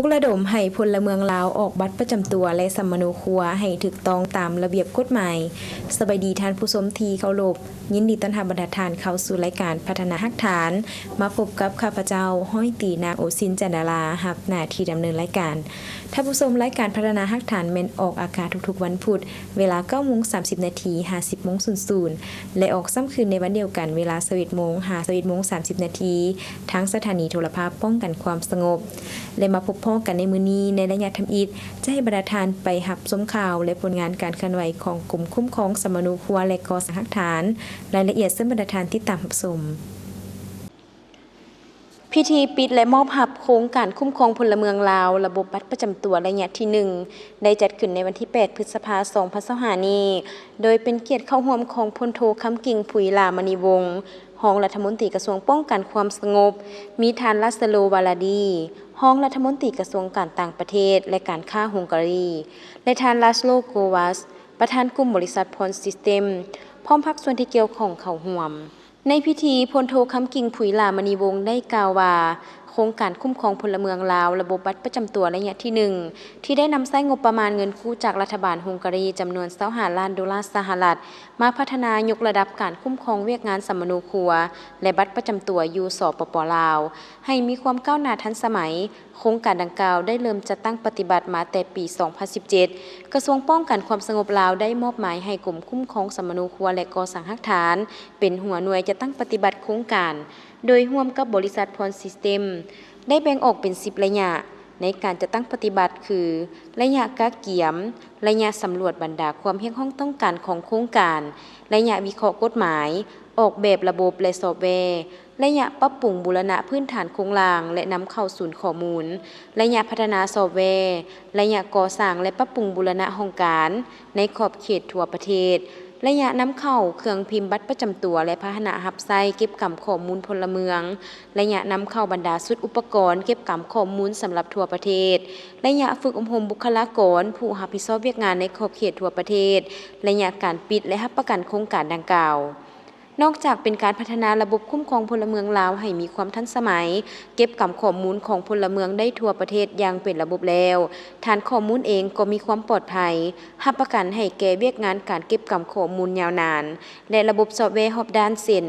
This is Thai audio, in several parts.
ลุกระดมให้พลเมืองลาวออกบัตรประจำตัวและสมโนครัวให้ถูกต้องตามระเบียบกฎหมายสบายดีท่านผู้ชมที่เคารพยินดีต้อนรับบรรดาท่านเข้าสู่รายการพัฒนาหักฐานมาพบกับข้าพเจ้าห้อยตีนางโอซินจันดารารับหน้าที่ดำเนินรายการท่านผู้ชมรายการพัฒนาหักฐานแม่นออกอากาศทุกๆวันพุธเวลา 9:30 น. 50:00 และออกซ้ำคืนในวันเดียวกันเวลา 11:30 น. ทางสถานีโทรภาพป้องกันความสงบและมาพบพ้อกันในมื้อนี้ในระยะทำอิฐจะให้บรรดาทานไปหับชมข่าวและผลงานการเคลื่อนไหวของกลุ่มคุ้มครองสมโนครัวและกสหฐานรายละเอียดซึ่งบรรดาทานติดตามรับชมพิธีปิดและมอบหับโครงการคุ้มครองพลเมืองลาวระบบบัตรประจำตัวระยะที่ 1ได้จัดขึ้นในวันที่ 8 พฤษภาคม 2025 นี้โดยเป็นเกียรติเข้าร่วมของพลโทคำกิ่งผุยลามณีวงศ์รองรัฐมนตรีกระทรวงป้องกันความสงบมีท่านลัสโลวาลาดีรองรัฐมนตรีกระทรวงการต่างประเทศและการค้าฮังการีและท่านลัสโลโกวัสประธานกลุ่มบริษัทพรซิสเต็มพร้อมภาคส่วนที่เกี่ยวข้องเข้าร่วมในพิธีพลโทคำกิ่งผุยลามณีวงศ์ได้กล่าวว่าโครงการคุ้มครองพลเมืองลาวระบบบัตรประจำตัวระยะที่ 1ที่ได้นำใช้งบประมาณเงินกู้จากรัฐบาลฮังการีจำนวน25 ล้านดอลลาร์สหรัฐมาพัฒนายกระดับการคุ้มครองเวียกงานสมโนครัวและบัตรประจำตัวอยู่สปป.ลาวให้มีความก้าวหน้าทันสมัยโครงการดังกล่าวได้เริ่มจัดตั้งปฏิบัติมาแต่ปี 2017 กระทรวงป้องกันความสงบลาวได้มอบหมายให้กรมคุ้มครองสมโนครัวและกสังหฐานเป็นหัวหน่วยจะตั้งปฏิบัติโครงการโดยร่วมกับบริษัทพรซิสเต็มได้แบ่งออกเป็น10ระยะในการจะตั้งปฏิบัติคือระยะกะเกียมระยะสำรวจบรรดาความเพียงห้องต้องการของโครงการระยะวิเคราะห์กฎหมายออกแบบระบบและซอฟต์แวร์ระยะปรับปรุงบูรณะพื้นฐานโครงล่างและนำเข้าศูนย์ข้อมูลระยะพัฒนาซอฟต์แวร์ระยะก่อสร้างและปรับปรุงบูรณะโครงการในขอบเขตทั่วประเทศระยะนำเข้าเครื่องพิมพ์บัตรประจำตัวและพาหนะหับไส้เก็บกำข้อมูลพลเมืองระยะนำเข้าบรรดาชุดอุปกรณ์เก็บกำข้อมูลสำหรับทั่วประเทศระยะฝึกอบรมบุคลากรผู้รับผิดชอบเวียกงานในขอบเขตทั่วประเทศระยะการปิดและรับประกันโครงการดังกล่าวนอกจากเป็นการพัฒนาระบบคุ้มครองพลเมืองลาวให้มีความทันสมัยเก็บกำข้อมูลของพลเมืองได้ทั่วประเทศอย่างเป็นระบบแล้วฐานข้อมูลเองก็มีความปลอดภัยรับประกันให้แก่เวียกงานการเก็บกำข้อมูลยาวนานและระบบซอฟต์แวร์รอบด้านเช่น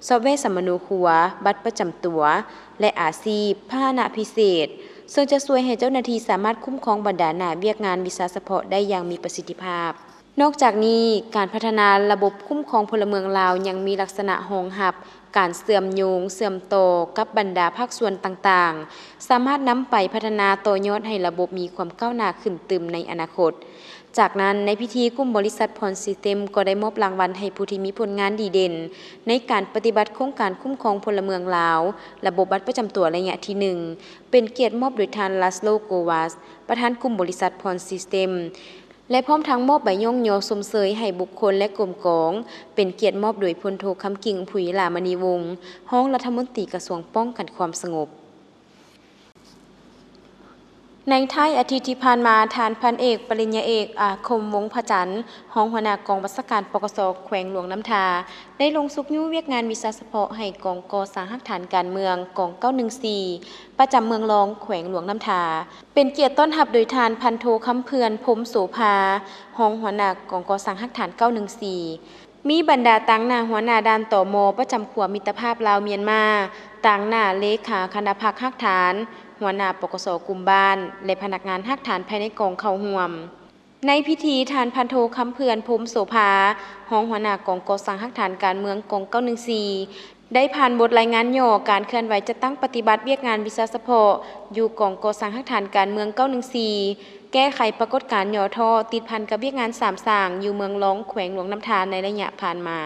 ซอฟต์แวร์สมโนครัวบัตรประจำตัวและอาชีพพาหนะพิเศษซึ่งจะช่วยให้เจ้าหน้าที่สามารถคุ้มครองบรรดาหน้าเวียกงานวิชาเฉพาะได้อย่างมีประสิทธิภาพนอกจากนี้การพัฒนาระบบคุ้มครองพลเมืองลาวยังมีลักษณะรองรับการเชื่อมโยงเชื่อมต่อกับบรรดาภาคส่วนต่างๆสามารถนำไปพัฒนาต่อยอดให้ระบบมีความก้าวหน้าขึ้นตึมในอนาคตจากนั้นในพิธีกลุ่มบริษัทพรซิสเต็มก็ได้มอบรางวัลให้ผู้ที่มีผลงานดีเด่นในการปฏิบัติโครงการคุ้มครองพลเมืองลาวระบบบัตรประจำตัวระยะที่ 1เป็นเกียรติมอบโดยท่านลัสโลโกวัสประธานกลุ่มบริษัทพรซิสเต็มและพร้อมทั้งมอบใบย่องยอสมเสยให้บุคคลและกลุ่มกองเป็นเกียรติมอบโดยพลโทคำกิ่งผุยลามณีวงศ์รองรัฐมนตรีกระทรวงป้องกันความสงบในท้ายอาทิตย์ที่ผ่านมาทานพันเอกปริญญาเอกอาคมวงศ์พจันทร์รองหัวหน้ากองบัญชาการปกส.แขวงหลวงน้ำทาได้ลงสุกยุ่เวียกงานวิชาเฉพาะให้กองกสหฐานการเมืองกอง914ประจำเมืองรองแขวงหลวงน้ำทาเป็นเกียรติต้อนรับโดยทานพันโทคำเพื่อนพรมโสภารองหัวหน้ากองกสหฐาน914มีบรรดาต่างหน้าหัวหน้าด้านต่อมประจำขัวมิตรภาพลาวเมียนมาต่างหน้าเลขาคณะพักหักฐานหัวหน้าปกส.กลุ่มบ้านและพนักงานหักฐานภายในกองเข้าร่วมในพิธีทานพันโทคำเพื่อนพรมโสภารองหัวหน้ากองกสังหักฐานการเมืองกอง914ได้ผ่านบทรายงานย่อการเคลื่อนไหวจะตั้งปฏิบัติเวียกงานวิชาเฉพาะอยู่กองกสังหักฐานการเมือง914แก้ไขปรากฏการณ์ย่อท่อติดพันกับเวียกงาน3สร้างอยู่เมืองร้องแขวงหลวงน้ำทาในระยะผ่านมา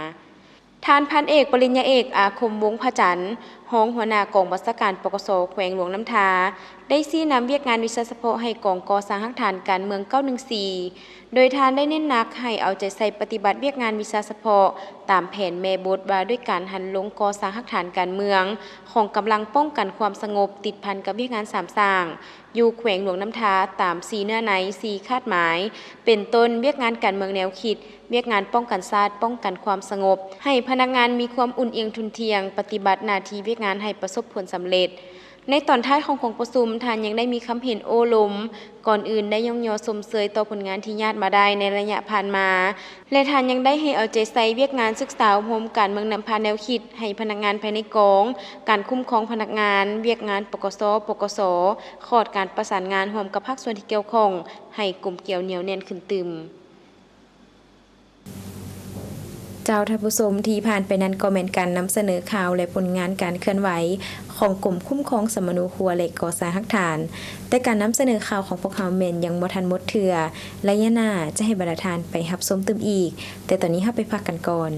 ทานพันเอกปริญญาเอกอาคมวงศ์พจันทร์รองหัวหน้ากองบัญชาการปกส.แขวงหลวงน้ำทาได้ชี้นำเวียกงานวิชาเฉพาะให้กองกสหฐานการเมือง914โดยทานได้เน้นหนักให้เอาใจใส่ปฏิบัติเวียกงานวิชาเฉพาะตามแผนแม่บทว่าด้วยการหันลงกสหฐานการเมืองของกำลังป้องกันความสงบติดพันกับเวียกงาน3สร้างอยู่แขวงหลวงน้ำทาตาม4เนื้อใน4คาดหมายเป็นต้นเวียกงานการเมืองแนวคิดเวียกงานป้องกันชาติป้องกันความสงบให้พนักงานมีความอุ่นเอียงทุนเทียงปฏิบัติหน้าที่เวียกงานให้ประสบผลสำเร็จ ในตอนท้ายของประชุมท่านยังได้มีคำเห็นโอ้ลมก่อนอื่นได้ย่องยอสมเสยต่อผลงานที่ญาติมาได้ในระยะผ่านมาและท่านยังได้ให้เอาใจใส่เวียกงานศึกษาอบรมการเมืองนำพาแนวคิดให้พนักงานภายในกองการคุ้มครองพนักงานเวียกงานปกสขอดการประสานงานร่วมกับภาคส่วนที่เกี่ยวข้องให้กลุ่มเกี่ยวเหนียวแน่นขึ้นตึมเจ้าท่านผู้ชมที่ผ่านไปนั้นก็เป็นการนำเสนอข่าวและผลงานการเคลื่อนไหวของกลุ่มคุ้มครองสมนูครัวและก่อสร้างหักฐานแต่การนำเสนอข่าวของพวกเขาเมนยังบ่ทันหมดเถื่อและยะหน้าจะให้บรรดาทานไปรับชมตึมอีกแต่ตอนนี้เฮาไปพักกันก่อน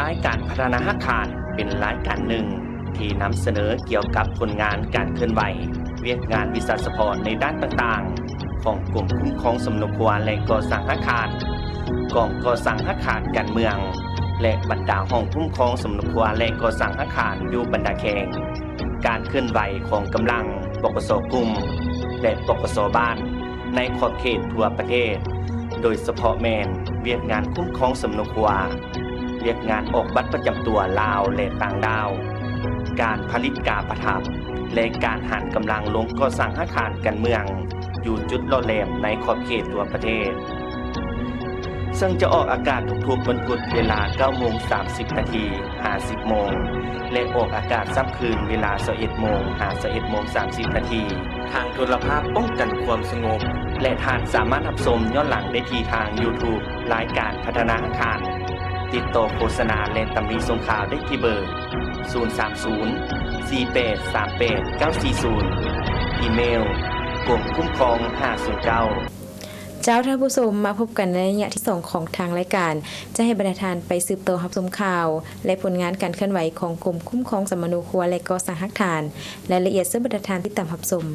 รายการพัฒนาหักฐานเป็นรายการหนึ่งที่นำเสนอเกี่ยวกับผลงานการเคลื่อนไหวเวียกงานวิสาสะพรในด้านต่างๆของกลุ่มคุ้มครองสมนุครัวและก่อสร้างอาคารกองก่อสร้างอาคารการเมืองและบรรดาห้องคุ้มครองสมนุครัวและก่อสร้างอาคารอยู่บรรดาแขงการเคลื่อนไหวของกำลังปกสกลุ่มและปกสบ้านในขอบเขตทั่วประเทศโดยเฉพาะแมนเวียกงานคุ้มครองสมนุครัวเวียกงานออกบัตรประจำตัวลาวและต่างดาวการผลิตกาประทับและการหันกำลังลงก่อสร้างอาคารการเมืองอยู่จุดล่อแหลมในขอบเขตทั่วประเทศซึ่งจะออกอากาศทุกๆวันพุธเวลา 9:30 น. 50 โมงและออกอากาศซ้ำคืนเวลา 21:00 น. 21:30 น. ทางโทรภาพป้องกันความสงบและท่านสามารถรับชมย้อนหลังได้ที่ทาง YouTube รายการพัฒนาอาคารติดต่อโฆษณาและตำหนิส่งข่าวได้ที่เบอร์ 030-4838-940 อีเมลกลุ่มคุ้มครอง509เจ้าท่านผู้ชมมาพบกันในระยะที่2ของทางรายการจะให้บรรดาทานไปสืบต่อรับชมข่าวและผลงานการเคลื่อนไหวของกลุ่มคุ้มครองสมนูครัวและก่อสร้างหักฐานรายละเอียดซึ่งบรรดาทานติดตามรับชม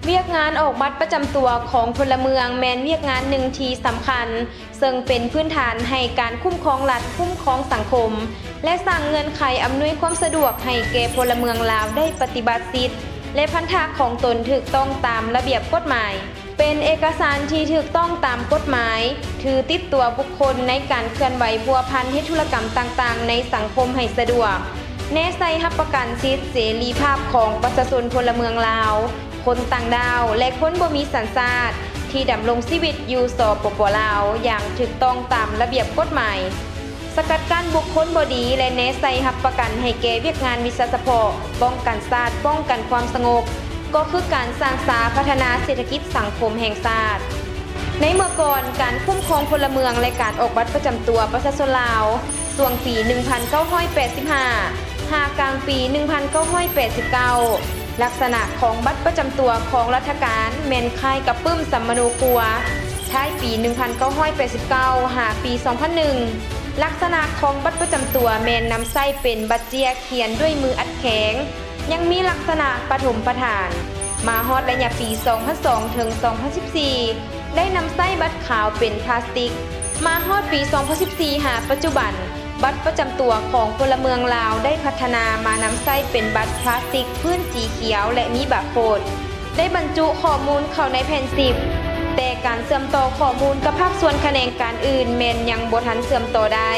เวียกงานออกบัตรประจำตัวของพลเมืองแมนเวียกงานหนึ่งที่สำคัญซึ่งเป็นพื้นฐานให้การคุ้มครองรัฐคุ้มครองสังคมและสร้างเงื่อนไขอำนวยความสะดวกให้แก่พลเมืองลาวได้ปฏิบัติสิทธิและพันธะของตนถูกต้องตามระเบียบกฎหมายเป็นเอกสารที่ถูกต้องตามกฎหมายถือติดตัวบุคคลในการเคลื่อนไหวพัวพันเฮ็ดธุรกรรมต่างๆในสังคมให้สะดวกแนใส่รับประกันสิทธิเสรีภาพของประชาชนพลเมืองลาวคนต่างดาวและคนบ่มีสัญชาติที่ดำรงชีวิตอยู่สปป.ลาวอย่างถูกต้องตามระเบียบกฎหมายสกัดกั้นบุคคลบ่ดีและแนะใส่รับประกันให้แก่เวียกงานวิสาสะเพาะป้องกันชาติป้องกันความสงบก็คือการสร้างสาพัฒนาเศรษฐกิจสังคมแห่งชาติในเมื่อก่อนการคุ้มครองพลเมืองและการออกบัตรประจำตัวประชาชนลาวช่วงปี 1985 หากลางปี 1989ลักษณะของบัตรประจำตัวของรัฐการแม่นคล้ายกับปึ้มสมนูครัวท้ายปี 1989 หาปี 2001 ลักษณะของบัตรประจำตัวแม่นนำไส้เป็นบัตรเจียเขียนด้วยมืออัดแข็งยังมีลักษณะปฐมประธานมาฮอดระยะปี 2002 ถึง 2014 ได้นำไส้บัตรขาวเป็นพลาสติกมาฮอดปี 2014 หาปัจจุบันบัตรประจำตัวของพลเมืองลาวได้พัฒนามานำไส้เป็นบัตรพลาสติกพื้นสีเขียวและมีบาร์โค้ดได้บรรจุข้อมูลเข้าในแผ่นซิปแต่การเชื่อมต่อข้อมูลกับภาคส่วนแขนงการอื่นแม้นยังบ่ทันเชื่อมต่อได้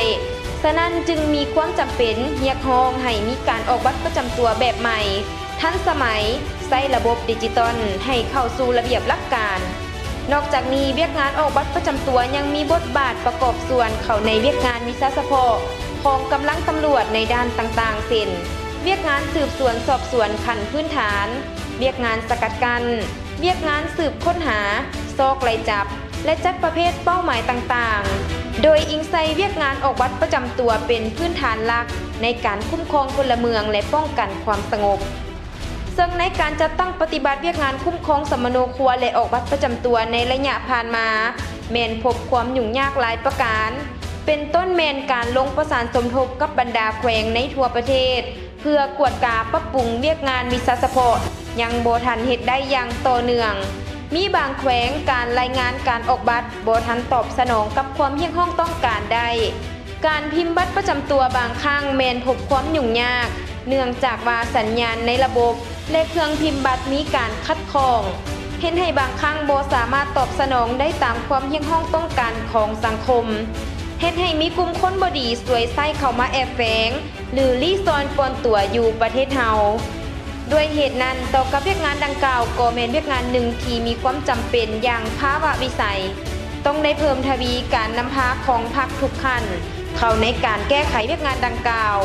ฉะนั้นจึงมีความจำเป็นเรียกร้องให้มีการออกบัตรประจำตัวแบบใหม่ทันสมัยใช้ระบบดิจิตอลให้เข้าสู่ระเบียบหลักการนอกจากนี้เวียกงานออกบัตรประจำตัวยังมีบทบาทประกอบส่วนเข้าในเวียกงานวิสาสะเพาะของกำลังตำรวจในด้านต่างๆเช่นเวียกงานสืบสวนสอบสวนขั้นพื้นฐานเวียกงานสกัดกั้นเวียกงานสืบค้นหาซอกไล่จับและจัดประเภทเป้าหมายต่างๆโดยอิงใส่เวียกงานออกบัตรประจำตัวเป็นพื้นฐานหลักในการคุ้มครองพลเมืองและป้องกันความสงบซึ่งในการจัดตั้งปฏิบัติเวียกงานคุ้มครองสมนูครัวและออกบัตรประจำตัวในระยะผ่านมาแม้นพบความยุ่งยากหลายประการเป็นต้นแมนการลงประสานสมทบกับบรรดาแขวงในทั่วประเทศเพื่อกวดกาปรับปรุงเวียกงานวิสาสะเพาะยังบ่ทันเฮ็ดได้อย่างต่อเนื่อง มีบางแขวงการรายงานการออกบัตรบ่ทันตอบสนองกับความเรียกร้องต้องการได้การพิมพ์บัตรประจำตัวบางครั้งแม้นพบความยุ่งยากเนื่องจากว่าสัญญาณในระบบและเครื่องพิมพ์บัตรมีการขัดข้องเฮ็ดให้บางครั้งบ่สามารถตอบสนองได้ตามความเรียกร้องต้องการของสังคมเฮ็ดให้มีกลุ่มคนบ่ดีสวยไส้เข้ามาแอบแฝงหรือลี่ซ่อนปนตัวอยู่ประเทศเฮาด้วยเหตุนั้นต่อกับเวียกงานดังกล่าวก็แม่นเวียกงานหนึ่งที่มีความจำเป็นอย่างภาวะวิสัยต้องได้เพิ่มทวีการนำพาของพรรคทุกขั้นเข้าในการแก้ไขเวียกงานดังกล่าว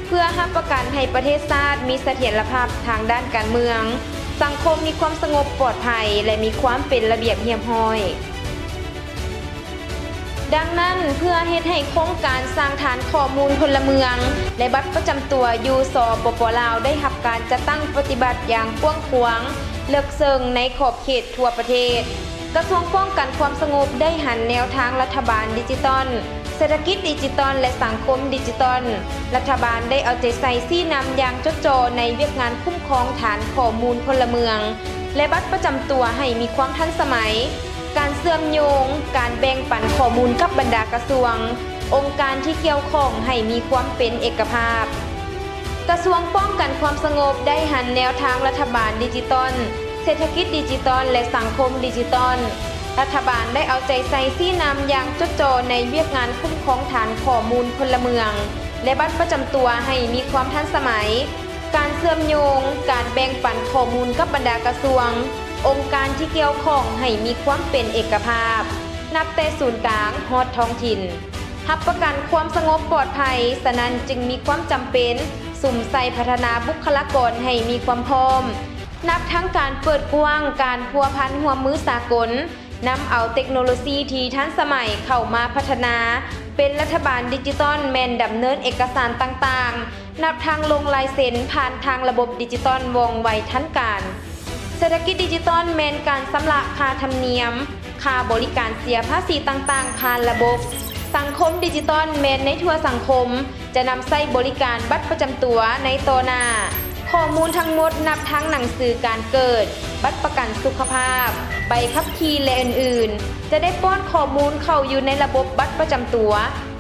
เพื่อรับประกันให้ประเทศชาติมีเสถียรภาพทางด้านการเมืองสังคมมีความสงบปลอดภัยและมีความเป็นระเบียบเรียบร้อยดังนั้นเพื่อเฮ็ดให้โครงการสร้างฐานข้อมูลพลเมืองและบัตรประจำตัวอยู่สปป.ลาวได้รับการจัดตั้งปฏิบัติอย่างกว้างขวางเลิกเซิงในขอบเขตทั่วประเทศกระทรวงป้องกันความสงบได้หันแนวทางรัฐบาลดิจิทัลเศรษฐกิจดิจิทัลและสังคมดิจิทัลรัฐบาลได้เอาใจใส่ชี้นำอย่างจดจ่อในเวียกงานคุ้มครองฐานข้อมูลพลเมืองและบัตรประจำตัวให้มีความทันสมัยการเชื่อมโยงการแบ่งปันข้อมูลกับบรรดากระทรวงองค์การที่เกี่ยวข้องให้มีความเป็นเอกภาพกระทรวงป้องกันความสงบได้หันแนวทางรัฐบาลดิจิทัลเศรษฐกิจดิจิทัลและสังคมดิจิทัลรัฐบาลได้เอาใจใส่ชี้นำอย่างจดจ่อในเวียกงานคุ้มครองฐานข้อมูลพลเมืองและบัตรประจำตัวให้มีความทันสมัยการเชื่อมโยงการแบ่งปันข้อมูลกับบรรดากระทรวงองค์การที่เกี่ยวข้องให้มีความเป็นเอกภาพนับแต่ศูนย์กลางฮอดท้องถิ่นรับประกันความสงบปลอดภัยฉะนั้นจึงมีความจำเป็นสุ่มใส่พัฒนาบุคลากรให้มีความพร้อมนับทั้งการเปิดกว้างการพัวพันร่วมมือสากลนำเอาเทคโนโลยีที่ทันสมัยเข้ามาพัฒนาเป็นรัฐบาลดิจิทัลแม่นดำเนินเอกสารต่างๆนับทางลงลายเซ็นผ่านทางระบบดิจิทัลว่องไวทันการเศรษฐกิจดิจิทัลแม่นการชำระค่าธรรมเนียมค่าบริการเสียภาษีต่างๆผ่านระบบสังคมดิจิทัลแม่นในทั่วสังคมจะนำใช้บริการบัตรประจำตัวในต่อหน้าข้อมูลทั้งหมดนับทั้งหนังสือการเกิดบัตรประกันสุขภาพใบขับขี่และอื่นๆจะได้ป้อนข้อมูลเข้าอยู่ในระบบบัตรประจำตัว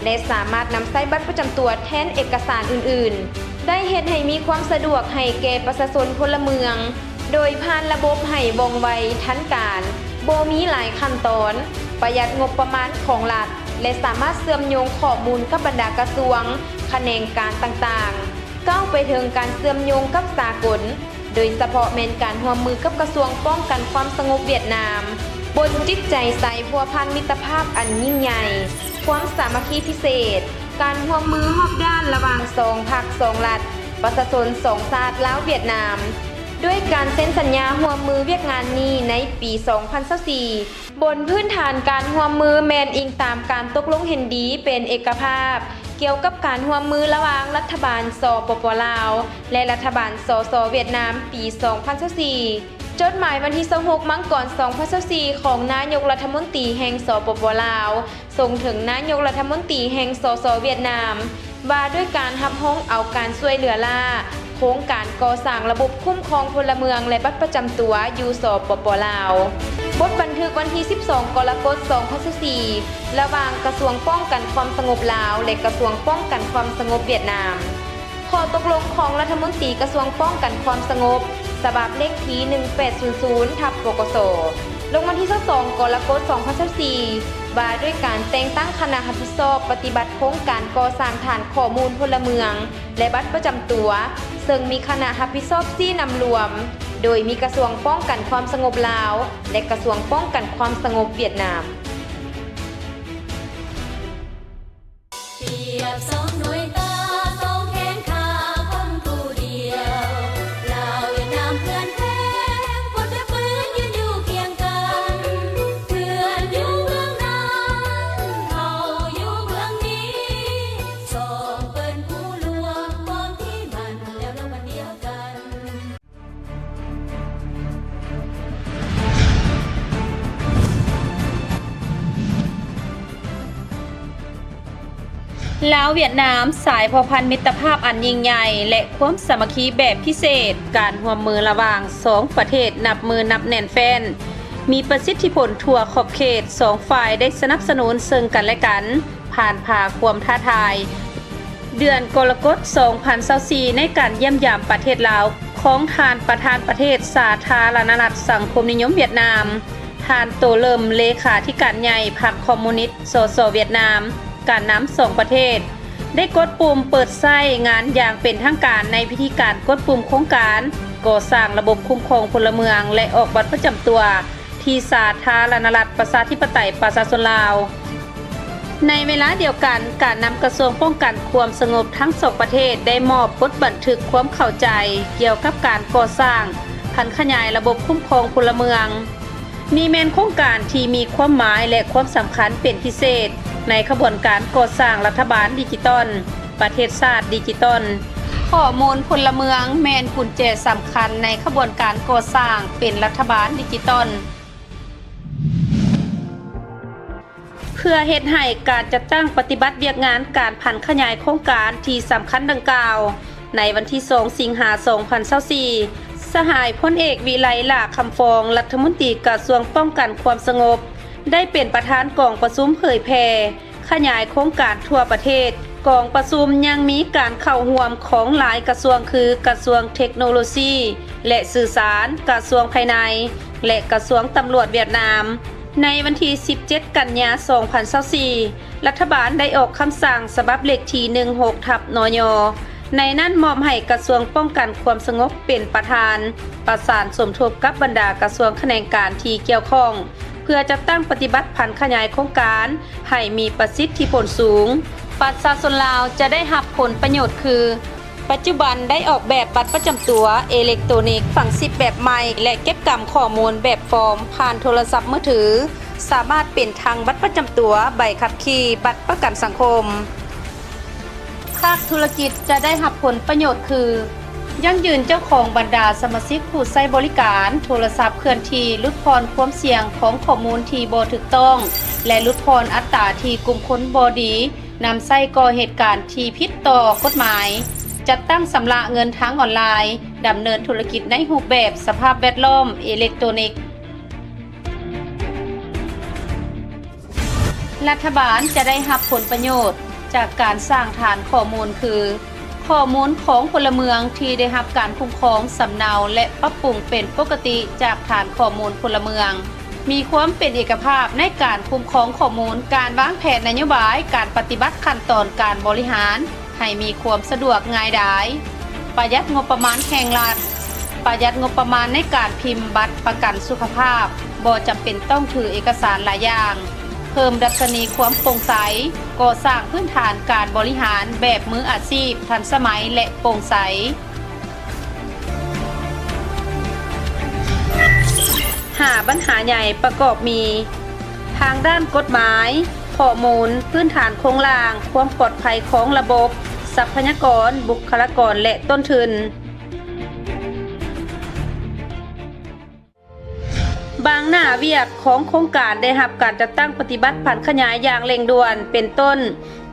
และสามารถนำใช้บัตรประจำตัวแทนเอกสารอื่นๆได้เฮ็ดให้มีความสะดวกให้แก่ประชาชนพลเมืองโดยผ่านระบบให้ว่องไวทันการบ่มีหลายขั้นตอนประหยัดงบประมาณของรัฐและสามารถเชื่อมโยงข้อมูลกับบรรดากระทรวงแขนงการต่างๆก้าวไปถึงการเชื่อมโยงกับสากลโดยเฉพาะแม่นการร่วมมือกับกระทรวงป้องกันความสงบเวียดนามบนจิตใจใสพัวพันมิตรภาพอันยิ่งใหญ่ความสามัคคีพิเศษการร่วมมือรอบด้านระหว่าง2พรรค2รัฐประชาชน2ชาติลาวเวียดนามด้วยการเซ็นสัญญาร่วมมือเวียกงานนี้ในปี 2024 บนพื้นฐานการร่วมมือแมนอิงตามการตกลงเห็นดีเป็นเอกภาพเกี่ยวกับการร่วมมือระหว่างรัฐบาลสปป.ลาวและรัฐบาลสส.เวียดนามปี 2024 จดหมายวันที่ 26 มังกร 2024 ของนายกรัฐมนตรีแห่งสปป.ลาวส่งถึงนายกรัฐมนตรีแห่งสส.เวียดนามว่าด้วยการรับรู้เอาการช่วยเหลือล่าโครงการก่อสร้างระบบคุ้มครองพลเมืองและบัตรประจำตัวอยู่สปป.ลาวบทบันทึกวันที่ 12 กรกฎาคม 2024 ระหว่างกระทรวงป้องกันความสงบลาวและกระทรวงป้องกันความสงบเวียดนามข้อตกลงของรัฐมนตรีกระทรวงป้องกันความสงบฉบับเลขที่ 1800/ปกส.ลงวันที่ 22 กรกฎาคม 2024 ว่าด้วยการแต่งตั้งคณะรับผิดชอบปฏิบัติโครงการก่อสร้างฐานข้อมูลพลเมืองและบัตรประจำตัวซึ่งมีคณะรับผิดชอบ4นำรวมโดยมีกระทรวงป้องกันความสงบลาวและกระทรวงป้องกันความสงบเวียดนามเปรียบสองหน่วยตาสองแขนขาคนผู้เดียวลาวเวียดนามเพื่อนแท้ปนแต่ปืนยืนอยู่เคียงกันเพื่อนอยู่เมืองนั้นเฮาอยู่เมืองนี้สองเปิ้นผู้ลวงพร้อมที่มันแล้วเรามันเดียวกันลาวเวียดนามสายพัวพันมิตรภาพอันยิ่งใหญ่และความสามัคคีแบบพิเศษการร่วมมือระหว่าง2ประเทศนับมือนับแน่นแฟน มีประสิทธิผลทั่วขอบเขต2ฝ่ายได้สนับสนุนซึ่งกันและกันผ่านพาความท้าทายเดือนกรกฎาคม 2024ในการเยี่ยมยามประเทศลาวของทานประธานประเทศสาธารณรัฐสังคมนิยมเวียดนามทานโตเลิมเลขาธิการใหญ่พรรคคอมมิวนิสต์สสเวียดนามการนำ2ประเทศได้กดปุ่มเปิดใช้งานอย่างเป็นทางการในพิธีการกดปุ่มโครงการก่อสร้างระบบคุ้มครองพลเมืองและออกบัตรประจำตัวที่สาธารณรัฐประชาธิปไตยประชาชนลาวในเวลาเดียวกันการนำกระทรวงป้องกันความสงบทั้งสองประเทศได้มอบบทบันทึกความเข้าใจเกี่ยวกับการก่อสร้างพันขยายระบบคุ้มครองพลเมืองนี่แม่นโครงการที่มีความหมายและความสำคัญเป็นพิเศษในขบวนการก่อสร้างรัฐบาลดิจิตอลประเทศชาติดิจิตอลข้อมูลพลเมืองแม่นกุญแจสำคัญในขบวนการก่อสร้างเป็นรัฐบาลดิจิตอลเพื่อเฮ็ดให้การจัดตั้งปฏิบัติเวียกงานการพันขยายโครงการที่สำคัญดังกล่าวในวันที่2สิงหาคม 2024สหายพลเอกวิไลลาคำฟองรัฐมนตรีกระทรวงป้องกันความสงบได้เป็นประธานกองประชุมเผยแพร่ขยายโครงการทั่วประเทศกองประชุมยังมีการเข้าร่วมของหลายกระทรวงคือกระทรวงเทคโนโลยีและสื่อสารกระทรวงภายในและกระทรวงตำรวจเวียดนามในวันที่17กันยายน 2024รัฐบาลได้ออกคำสั่งฉบับเลขที่16/นย.ในนั้นมอบให้กระทรวงป้องกันความสงบเป็นประธานประสานสมทบกับบรรดากระทรวงแขนงการที่เกี่ยวข้องเพื่อจะตั้งปฏิบัติพันขยายโครงการให้มีประสิทธิผลสูงประชาชนลาวจะได้รับผลประโยชน์คือปัจจุบันได้ออกแบบบัตรประจำตัวอิเล็กทรอนิกส์ฝังชิปแบบใหม่และเก็บกำข้อมูลแบบฟอร์มผ่านโทรศัพท์มือถือสามารถเป็นทางบัตรประจำตัวใบขับขี่บัตรประกันสังคมภาคธุรกิจจะได้รับผลประโยชน์คือยั่งยืนเจ้าของบรรดาสมาชิกผู้ใช้บริการโทรศัพท์เคลื่อนที่ลดพรความเสี่ยงของข้อมูลที่บ่ถูกต้องและลดพรอัตราที่กลุ่มคนบ่ดีนำใช้ก่อเหตุการณ์ที่ผิดต่อกฎหมายจัดตั้งสำระเงินทางออนไลน์ดำเนินธุรกิจในรูปแบบสภาพแวดล้อมอิเล็กทรอนิกส์รัฐบาลจะได้รับผลประโยชน์จากการสร้างฐานข้อมูลคือข้อมูลของพลเมืองที่ได้รับการคุ้มครองสำเนาและปรับปรุงเป็นปกติจากฐานข้อมูลพลเมืองมีความเป็นเอกภาพในการคุ้มครองข้อมูลการวางแผนนโยบายการปฏิบัติขั้นตอนการบริหารให้มีความสะดวกง่ายดายประหยัดงบประมาณแห่งรัฐประหยัดงบประมาณในการพิมพ์บัตรประกันสุขภาพบ่จำเป็นต้องถือเอกสารหลายอย่างเพิ่มดัชนีความโปร่งใสก่อสร้างพื้นฐานการบริหารแบบมืออาชีพทันสมัยและโปร่งใส5ปัญหาใหญ่ประกอบมีทางด้านกฎหมายข้อมูลพื้นฐานโครงล่างความปลอดภัยของระบบทรัพยากรบุคลากรและต้นทุนบางหน้าเวียกของโครงการได้รับการจัดตั้งปฏิบัติผันขยายอย่างเร่งด่วนเป็นต้น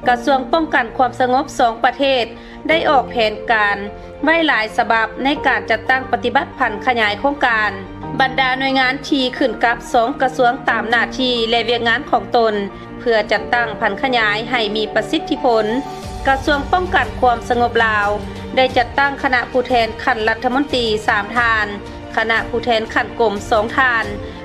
กระทรวงป้องกันความสงบ2ประเทศได้ออกแผนการไว้หลายฉบับในการจัดตั้งปฏิบัติผันขยายโครงการบรรดาหน่วยงานที่ขึ้นกับ2กระทรวงตามหน้าที่และเวียกงานของตนเพื่อจัดตั้งผันขยายให้มีประสิทธิผลกระทรวงป้องกันความสงบลาวได้จัดตั้งคณะผู้แทนขั้นรัฐมนตรี3ท่านคณะผู้แทนขั้นกรม2ท่าน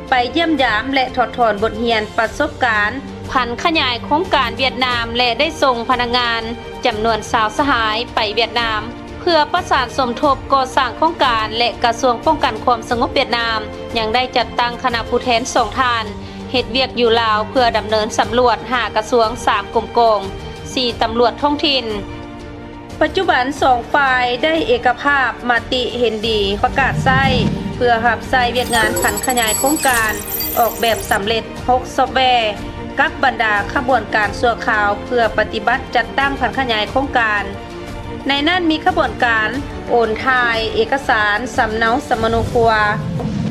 ไปเยี่ยมยามและถอดถอนบทเรียนประสบการณ์ผันขยายโครงการเวียดนามและได้ส่งพนักงานจำนวน20สหายไปเวียดนามเพื่อประสานสมทบก่อสร้างโครงการและกระทรวงป้องกันความสงบเวียดนามยังได้จัดตั้งคณะผู้แทน2ท่านเฮ็ดเวียกอยู่ลาวเพื่อดำเนินสำรวจ5กระทรวง3กรมกอง4ตำรวจท้องถิ่นปัจจุบัน2ฝ่ายได้เอกภาพมติเห็นดีประกาศใช้เพื่อรับใช้เวียกงานผันขยายโครงการออกแบบสำเร็จ6ซอฟต์แวร์กับบรรดาขบวนการชั่วคราวเพื่อปฏิบัติจัดตั้งผันขยายโครงการในนั้นมีขบวนการโอนถ่ายเอกสารสำเนาสมโนครัว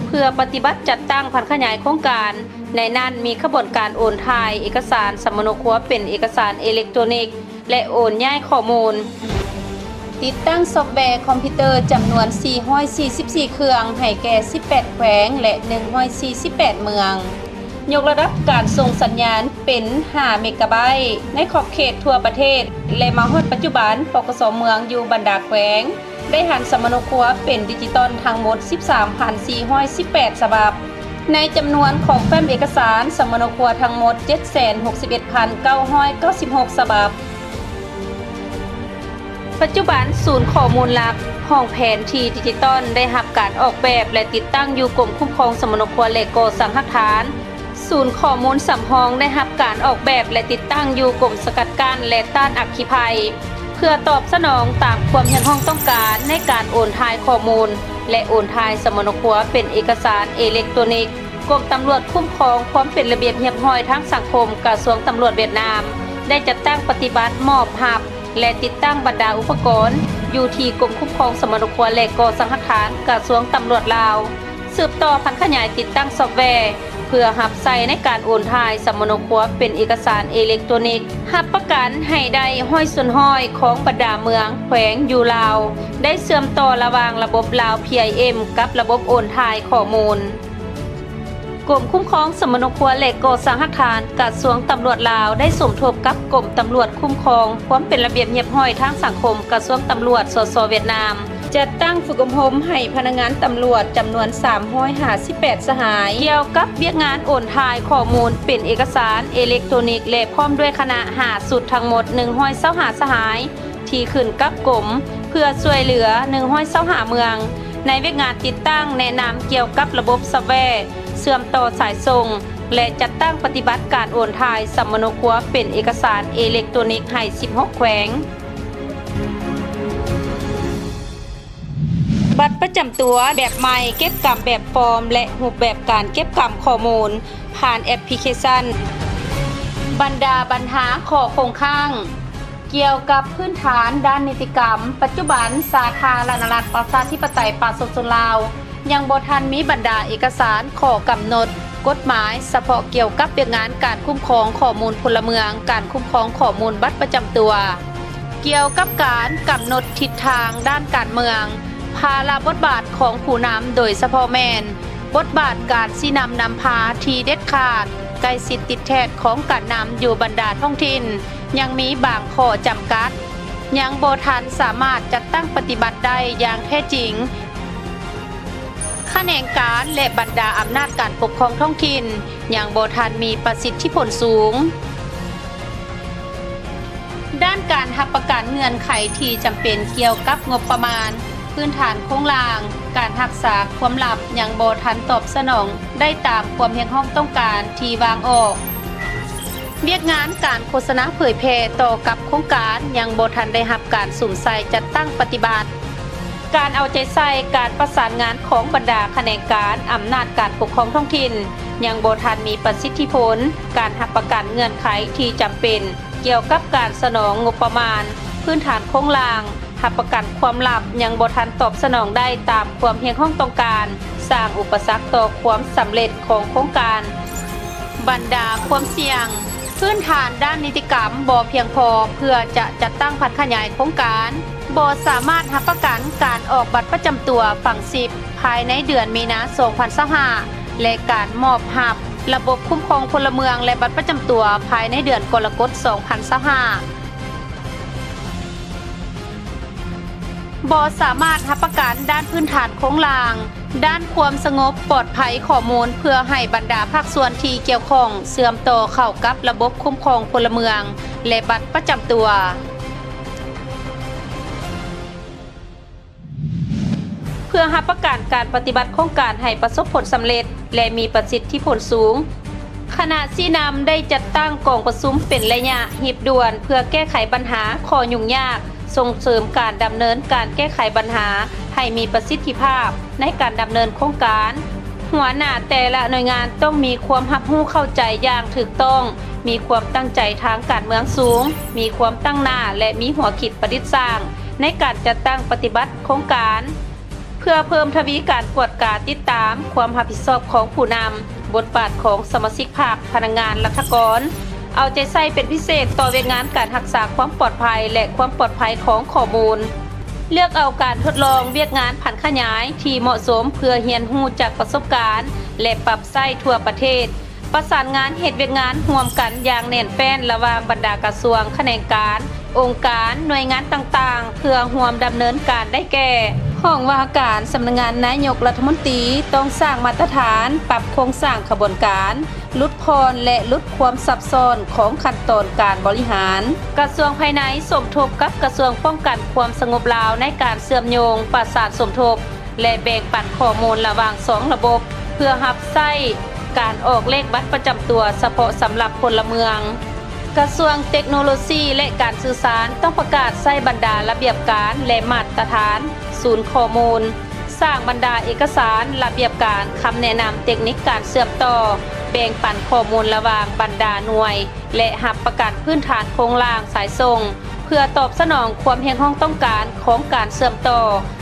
เพื่อปฏิบัติจัดตั้งผันขยายโครงการในนั้นมีขบวนการโอนถ่ายเอกสารสมโนครัวเป็นเอกสารอิเล็กทรอนิกส์และโอนย้ายข้อมูล ติดตั้งซอฟต์แวร์คอมพิวเตอร์จำนวน 444 เครื่องให้แก่ 18 แขวงและ 148 เมือง ยกระดับการส่งสัญญาณเป็น 5 เมกะไบต์ในขอบเขตทั่วประเทศ และมาฮอดปัจจุบันปกส.เมืองอยู่บรรดาแขวงได้หันสมโนครัวเป็นดิจิตอลทั้งหมด 13,418 ฉบับในจำนวนของแฟ้มเอกสารสมโนครัวทั้งหมด 761,996 ฉบับปัจจุบันศูนย์ข้อมูลหลักห้องแผนที่ดิจิตอลได้รับการออกแบบและติดตั้งอยู่กรมคุ้มครองสมโนครัวและก่อสร้างหลักฐานศูนย์ข้อมูลสำรองได้รับการออกแบบและติดตั้งอยู่กรมสกัดกั้นและต้านอัคคีภัยเพื่อตอบสนองตามความเห็นห้องต้องการในการโอนถ่ายข้อมูลและโอนถ่ายสมโนครัวเป็นเอกสารอิเล็กทรอนิกส์กรมตำรวจคุ้มครองความเป็นระเบียบเรียบร้อยทางสังคมกระทรวงตำรวจเวียดนามได้จัดตั้งปฏิบัติมอบรับและติดตั้งบรรดาอุปกรณ์อยู่ที่กรมคุ้มครองสมโนครัวและก่อสร้างหลักฐานกระทรวงตำรวจลาวสืบต่อพันขยายติดตั้งซอฟต์แวร์เพื่อรับใช้ในการโอนถ่ายสมโนครัวเป็นเอกสารอิเล็กทรอนิกส์รับประกันให้ได้ห้อยส่วนห้อยของบรรดาเมืองแขวงอยู่ลาวได้เชื่อมต่อระหว่างระบบลาว PIM กับระบบโอนถ่ายข้อมูลกรมคุ้มครองสมโนครัวและก่อสร้างหลักฐานกระทรวงตำรวจลาวได้สมทบกับกรมตำรวจคุ้มครองความเป็นระเบียบเรียบร้อยทางสังคมกระทรวงตำรวจสสเวียดนามจัดตั้งฝึกอบรมให้พนักงานตำรวจจำนวน358สหายเกี่ยวกับเวียกงานโอนถ่ายข้อมูลเป็นเอกสารอิเล็กทรอนิกส์และพร้อมด้วยคณะ5สุดทั้งหมด125สหายที่ขึ้นกับกรมเพื่อช่วยเหลือ125เมืองในเวียกงานติดตั้งแนะนำเกี่ยวกับระบบซอฟต์แวร์เชื่อมต่อสายส่งและจัดตั้งปฏิบัติการโอนถ่ายสมโนครัวเป็นเอกสารอิเล็กทรอนิกส์ให้16แขวงบัตรประจำตัวแบบใหม่เก็บกรรมแบบฟอร์มและรูปแบบการเก็บกรรมข้อมูลผ่านแอปพลิเคชันบรรดาปัญหาข้อคงค้างเกี่ยวกับพื้นฐานด้านนิติกรรมปัจจุบันสาธารณรัฐประชาธิปไตยประชาชนลาวยังบ่ทันมีบรรดาเอกสารข้อกำหนดกฎหมายเฉพาะเกี่ยวกับเรื่องงานการคุ้มครองข้อมูลพลเมืองการคุ้มครองข้อมูลบัตรประจำตัวเกี่ยวกับการกำหนดทิศทางด้านการเมืองภาระบทบาทของผู้นำโดยเฉพาะแม่นบทบาทการชี้นำพาที่เด็ดขาดใกล้ชิดติดแทดของการนำอยู่บรรดาท้องถิ่นยังมีบางข้อจำกัดยังบ่ทันสามารถจัดตั้งปฏิบัติได้อย่างแท้จริงแขนงการและบรรดาอำนาจการปกครองท้องถิ่นยังบ่ทันมีประสิทธิผลสูงด้านการรับประกันเงื่อนไขที่จำเป็นเกี่ยวกับงบประมาณพื้นฐานโครงล่างการรักษาความลับยังบ่ทันตอบสนองได้ตามความเห็นห้องต้องการที่วางออกเวียกงานการโฆษณาเผยแพร่ต่อกับโครงการยังบ่ทันได้รับการสุ่มใส่จัดตั้งปฏิบัติการเอาใจใส่การประสานงานของบรรดาแขนงการอำนาจการปกครองท้องถิ่นยังบ่ทันมีประสิทธิผลการรับประกันเงื่อนไขที่จำเป็นเกี่ยวกับการสนองงบประมาณพื้นฐานโครงล่างรับประกันความลับยังบ่ทันตอบสนองได้ตามความเพียงห้องต้องการสร้างอุปสรรคต่อความสำเร็จของโครงการบรรดาความเสี่ยงพื้นฐานด้านนิติกรรมบ่เพียงพอเพื่อจะจัดตั้งพัฒนาขยายโครงการบ่สามารถรับประกันการออกบัตรประจำตัวฝั่ง10ภายในเดือนมีนาคม 2025และการมอบรับระบบคุ้มครองพลเมืองและบัตรประจำตัวภายในเดือนกรกฎาคม 2025บ่สามารถรับประกันด้านพื้นฐานโครงล่างด้านความสงบปลอดภัยข้อมูลเพื่อให้บรรดาภาคส่วนที่เกี่ยวข้องเชื่อมต่อเข้ากับระบบคุ้มครองพลเมืองและบัตรประจำตัวเพื่อรับประกันการปฏิบัติโครงการให้ประสบผลสำเร็จและมีประสิทธิผลสูงคณะชี้นำได้จัดตั้งกองประชุมเป็นระยะหีบด่วนเพื่อแก้ไขปัญหาข้อยุ่งยากส่งเสริมการดำเนินการแก้ไขปัญหาให้มีประสิทธิภาพในการดำเนินโครงการหัวหน้าแต่ละหน่วยงานต้องมีความรับรู้เข้าใจอย่างถูกต้องมีความตั้งใจทางการเมืองสูงมีความตั้งหน้าและมีหัวคิดประดิษฐ์สร้างในการจัดตั้งปฏิบัติโครงการเพื่อเพิ่มทวีการกวดกาติดตามความรับผิดชอบของผู้นำบทบาทของสมาชิกภาคพนักงานรัฐกรเอาใจใส่เป็นพิเศษต่อเวียกงานการรักษาความปลอดภัยและความปลอดภัยของข้อมูล เลือกเอาการทดลองเวียกงานผันขยายที่เหมาะสมเพื่อเรียนรู้จากประสบการณ์และปรับใช้ทั่วประเทศประสานงานเฮ็ดเวียกงานร่วมกันอย่างแน่นแฟ้นระหว่างบรรดากระทรวงแขนงการองค์การหน่วยงานต่างๆเพื่อร่วมดำเนินการได้แก่ห้องว่าการสำนักงานนายกรัฐมนตรีต้องสร้างมาตรฐานปรับโครงสร้างขบวนการลดพรและลดความซับซ้อนของขั้นตอนการบริหารกระทรวงภายในสมทบกับกระทรวงป้องกันความสงบลาวในการเชื่อมโยงประสานสมทบและแบ่งปันข้อมูลระหว่าง2ระบบเพื่อรับใช้การออกเลขบัตรประจำตัวเฉพาะสำหรับพลเมืองกระทรวงเทคโนโลยีและการสื่อสารต้องประกาศใช้บรรดาระเบียบการและมาตรฐานศูนย์ข้อมูลสร้างบรรดาเอกสารระเบียบการคำแนะนำเทคนิคการเชื่อมต่อแบ่งปันข้อมูลระหว่างบรรดาหน่วยและหับประกันพื้นฐานโครงล่างสายส่งเพื่อตอบสนองความเห็นของต้องการของการเชื่อมต่อ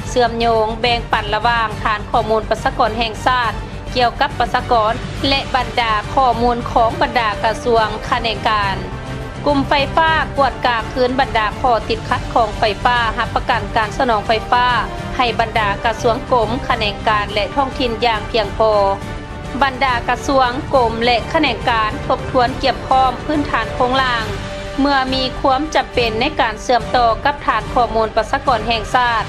เชื่อมโยงแบ่งปันระหว่างฐานข้อมูลประชากรแห่งชาติเกี่ยวกับประชากรและบรรดาข้อมูลของบรรดากระทรวงแขนงการกลุ่มไฟฟ้ากวดกาคืนบรรดาข้อติดขัดของไฟฟ้าหับประกันการสนองไฟฟ้าให้บรรดากระทรวงกรมแขนงการและท้องถิ่นอย่างเพียงพอบรรดากระทรวงกรมและแขนงการทบทวนเกี่ยมพร้อมพื้นฐานโครงล่างเมื่อมีความจำเป็นในการเชื่อมต่อกับฐานข้อมูลประชากรแห่งชาติ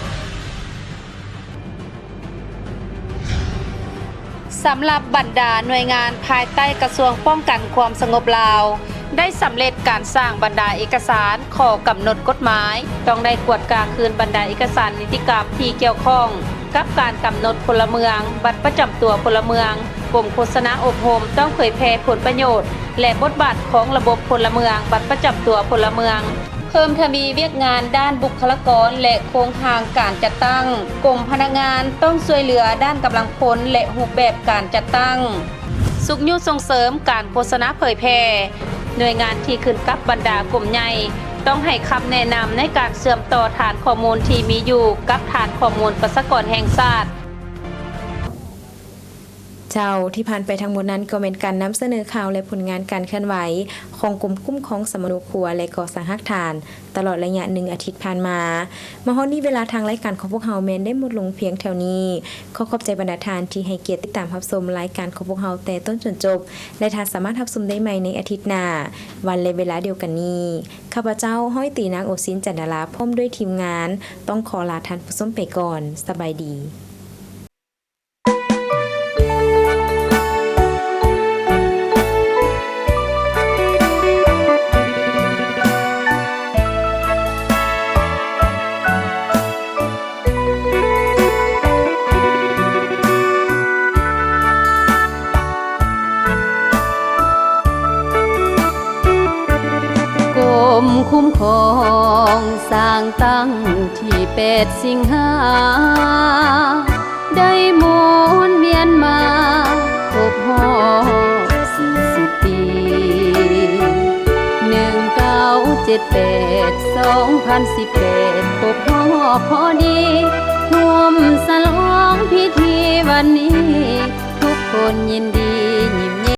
สำหรับบรรดาหน่วยงานภายใต้กระทรวงป้องกันความสงบลาวได้สำเร็จการสร้างบรรดาเอกสารข้อกำหนดกฎหมายต้องได้กวดกาคืนบรรดาเอกสารนิติกรรมที่เกี่ยวข้องกับการกำหนดพลเมืองบัตรประจำตัวพลเมืองกรมโฆษณาอบรมต้องเผยแพร่ผลประโยชน์และบทบาทของระบบพลเมืองบัตรประจำตัวพลเมืองเพิ่มทวีเวียกงานด้านบุคลากรและโครงทางการจัดตั้งกรมพนักงานต้องช่วยเหลือด้านกำลังพลและรูปแบบการจัดตั้งสุขยุส่งเสริมการโฆษณาเผยแพร่หน่วยงานที่ขึ้นกับบรรดากลุ่มใหญ่ต้องให้คำแนะนำในการเชื่อมต่อฐานข้อมูลที่มีอยู่กับฐานข้อมูลประชากรแห่งชาติเจ้าที่ผ่านไปทั้งหมดนั้นก็เป็นการนำเสนอข่าวและผลงานการเคลื่อนไหวของกลุ่มคุ้มครองสมนุครัวและก่อสร้างฮักฐานตลอดระยะ1อาทิตย์ผ่านมาฮอดนี้เวลาทางรายการของพวกเฮาแม่นได้หมดลงเพียงแถวนี้ขอขอบใจบรรดาทานที่ให้เกียรติติดตามรับชมรายการของพวกเฮาแต่ต้นจนจบและท่านสามารถรับชมได้ใหม่ในอาทิตย์หน้าวันและเวลาเดียวกันนี้ข้าพเจ้าห้อยตีนางโอซินจันดาราพร้อมด้วยทีมงานต้องขอลาท่านผู้ชมไปก่อนสบายดีคุ้มครองสร้างตั้งที่8 สิงหาได้หมุนเวียนมาครบรอบ40 ปี1978 2018ครบรอบพอดีร่วมฉลองพิธีวันนี้ทุกคนยินดี